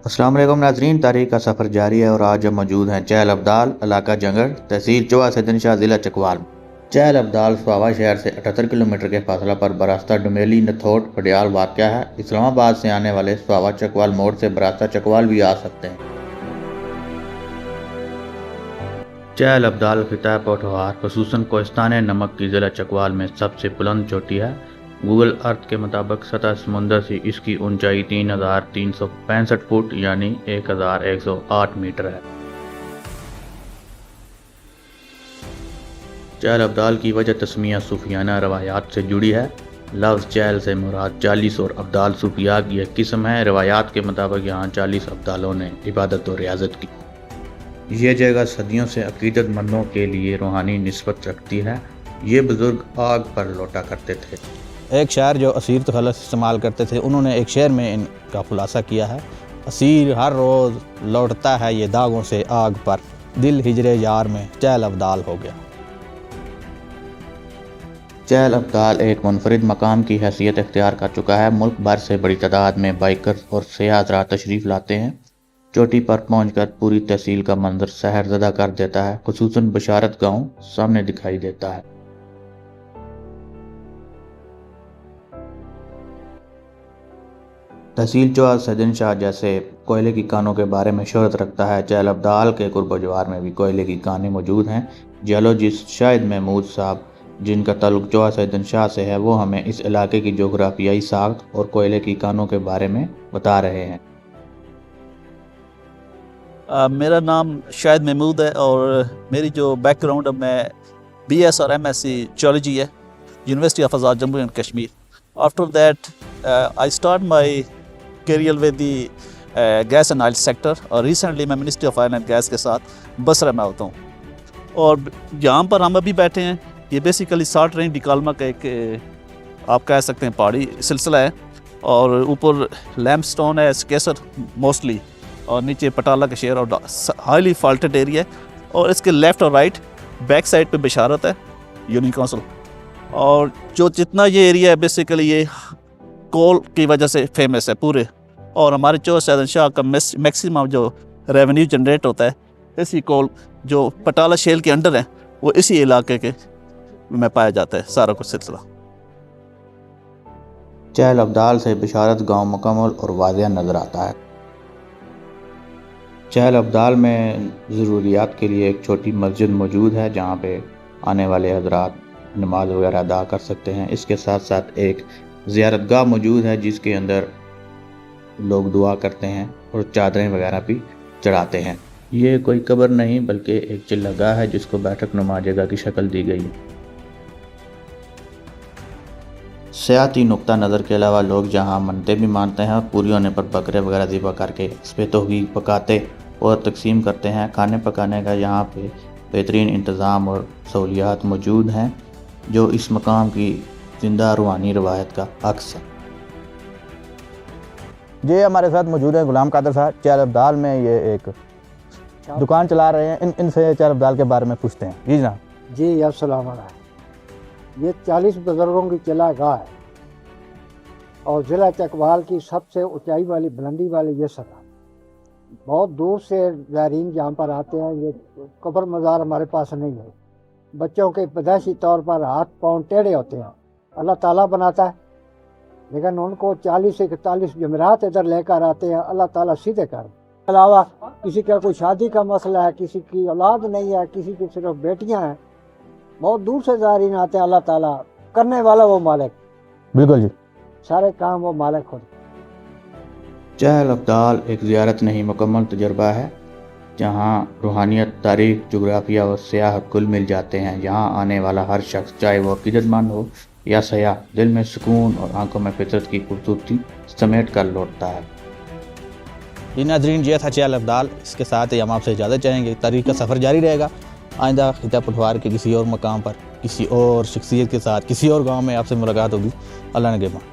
السلام علیکم ناظرین، تاریخ کا سفر جاری ہے اور آج ہم موجود ہیں چہل ابدال، علاقہ جنگڑ، تحصیل چوہا سدن شاہ، ضلع چکوال میں۔ چہل ابدال سواوا شہر سے 78 کلومیٹر کے فاصلہ پر براستہ ڈومیلی نتھوٹ پڈیال واقع ہے۔ اسلام آباد سے آنے والے سواوا چکوال موڑ سے براستہ چکوال بھی آ سکتے ہیں۔ چہل ابدال خطہ پوٹھوہار خصوصاً کوہستان نمک کی ضلع چکوال میں سب سے بلند چوٹی ہے۔ گوگل ارتھ کے مطابق سطح سمندر سے اس کی اونچائی 3365 فٹ یعنی 1108 میٹر ہے۔ چہل ابدال کی وجہ تسمیہ صوفیانہ روایات سے جڑی ہے۔ لفظ چہل سے مراد 40 اور ابدال صوفیاء کی ایک قسم ہے۔ روایات کے مطابق یہاں 40 ابدالوں نے عبادت و ریاضت کی۔ یہ جگہ صدیوں سے عقیدت مندوں کے لیے روحانی نسبت رکھتی ہے۔ یہ بزرگ آگ پر لوٹا کرتے تھے۔ ایک شاعر جو اسیر تخلص استعمال کرتے تھے، انہوں نے ایک شعر میں ان کا خلاصہ کیا ہے: اسیر ہر روز لوٹتا ہے یہ داغوں سے آگ پر، دل ہجر یار میں چہل ابدال ہو گیا۔ چہل ابدال ایک منفرد مقام کی حیثیت اختیار کر چکا ہے۔ ملک بھر سے بڑی تعداد میں بائیکرز اور سیاح حضرات تشریف لاتے ہیں۔ چوٹی پر پہنچ کر پوری تحصیل کا منظر سحر زدہ کر دیتا ہے، خصوصاً بشارت گاؤں سامنے دکھائی دیتا ہے۔ تحصیل چوہا سدن شاہ جیسے کوئلے کی کانوں کے بارے میں شہرت رکھتا ہے۔ چہل ابدال کے قرب و جوار میں بھی کوئلے کی کانیں موجود ہیں۔ جیولوجسٹ شاہد محمود صاحب، جن کا تعلق چوہا سدن شاہ سے ہے، وہ ہمیں اس علاقے کی جغرافیائی ساخت اور کوئلے کی کانوں کے بارے میں بتا رہے ہیں۔ میرا نام شاہد محمود ہے اور میری جو بیک گراؤنڈ ہے، میں BS اور MSc جیولوجی ہے، university of Azad Jammu and Kashmir. After that I start my career with the gas and oil sector, اور ریسنٹلی میں ministry of oil and gas کے ساتھ بصرہ میں ہوتا ہوں۔ اور یہاں پر ہم ابھی بیٹھے ہیں، یہ بیسیکلی سالٹ رین ڈیکالما کا ایک آپ کہہ سکتے ہیں پہاڑی سلسلہ ہے، اور اوپر لیمپ سٹون ہے، کیسر موسٹلی، اور نیچے پٹالہ کا شہر اور ہائیلی فالٹڈ ایریا ہے۔ اور اس کے لیفٹ اور رائٹ بیک سائڈ پہ بشارت ہے، یونین کونسل، اور جو جتنا یہ ایریا ہے بیسیکلی یہ کول کی وجہ سے فیمس ہے پورے، اور ہمارے چوہا سدن شاہ کا میکسیمم جو ریونیو جنریٹ ہوتا ہے اسی کول جو پٹالہ شیل کے انڈر ہے، وہ اسی علاقے کے میں پایا جاتا ہے سارا کچھ سلسلہ۔ چہل ابدال سے بشارت گاؤں مکمل اور واضح نظر آتا ہے۔ چہل ابدال میں ضروریات کے لیے ایک چھوٹی مسجد موجود ہے جہاں پہ آنے والے حضرات نماز وغیرہ ادا کر سکتے ہیں۔ اس کے ساتھ ساتھ ایک زیارت گاہ موجود ہے جس کے اندر لوگ دعا کرتے ہیں اور چادریں وغیرہ بھی چڑھاتے ہیں۔ یہ کوئی قبر نہیں بلکہ ایک چلہ گاہ ہے جس کو بیٹھک نما جگہ کی شکل دی گئی ہے۔ سیاحتی نقطہ نظر کے علاوہ لوگ جہاں منتیں بھی مانتے ہیں اور پوری ہونے پر بکرے وغیرہ ذبح کر کے اس پہ توحید پکاتے اور تقسیم کرتے ہیں۔ کھانے پکانے کا یہاں پہ بہترین انتظام اور سہولیات موجود ہیں جو اس مقام کی زندہ روحانی روایت کا عکس ہے۔ یہ ہمارے ساتھ موجود ہیں غلام قادر صاحب، چہل ابدال میں یہ ایک دکان چلا رہے ہیں۔ ان سے چہل ابدال کے بارے میں پوچھتے ہیں۔ جی جناب۔ جی السلام علیکم۔ یہ 40 بزرگوں کی چلا گاہ ہے اور ضلع چکوال کی سب سے اونچائی والی بلندی والی یہ سطح۔ بہت دور سے زائرین یہاں پر آتے ہیں۔ یہ قبر مزار ہمارے پاس نہیں ہے۔ بچوں کے پیدائشی طور پر ہاتھ پاؤں ٹیڑھے ہوتے ہیں، اللہ تعالیٰ بناتا ہے، لیکن ان کو 40 سے 41 جمعرات ادھر لے کر آتے ہیں، اللہ تعالیٰ سیدھے کر۔ علاوہ کسی کا کوئی شادی کا مسئلہ ہے، کسی کی اولاد نہیں ہے، کسی کی صرف بیٹیاں ہیں، بہت دور سے زائرین آتے ہیں۔ اللہ تعالیٰ کرنے والا وہ مالک، بالکل جی، سارے کام وہ مالک خود۔ چہل ابدال ایک زیارت نہیں، مکمل تجربہ ہے جہاں روحانیت، تاریخ، جغرافیہ اور سیاحت کل مل جاتے ہیں۔ یہاں آنے والا ہر شخص، چاہے وہ عقیدت مند ہو یا سیاح، دل میں سکون اور آنکھوں میں فطرت کی خوبصورتی سمیٹ کر لوٹتا ہے۔ جی ناظرین، یہ تھا چہل ابدال۔ اس کے ساتھ ہی ہم آپ سے اجازت چاہیں گے۔ تاریخ کا سفر جاری رہے گا۔ آئندہ خطہ پٹھوار کے کسی اور مقام پر، کسی اور شخصیت کے ساتھ، کسی اور گاؤں میں آپ سے ملاقات ہوگی۔ اللہ نگہبان۔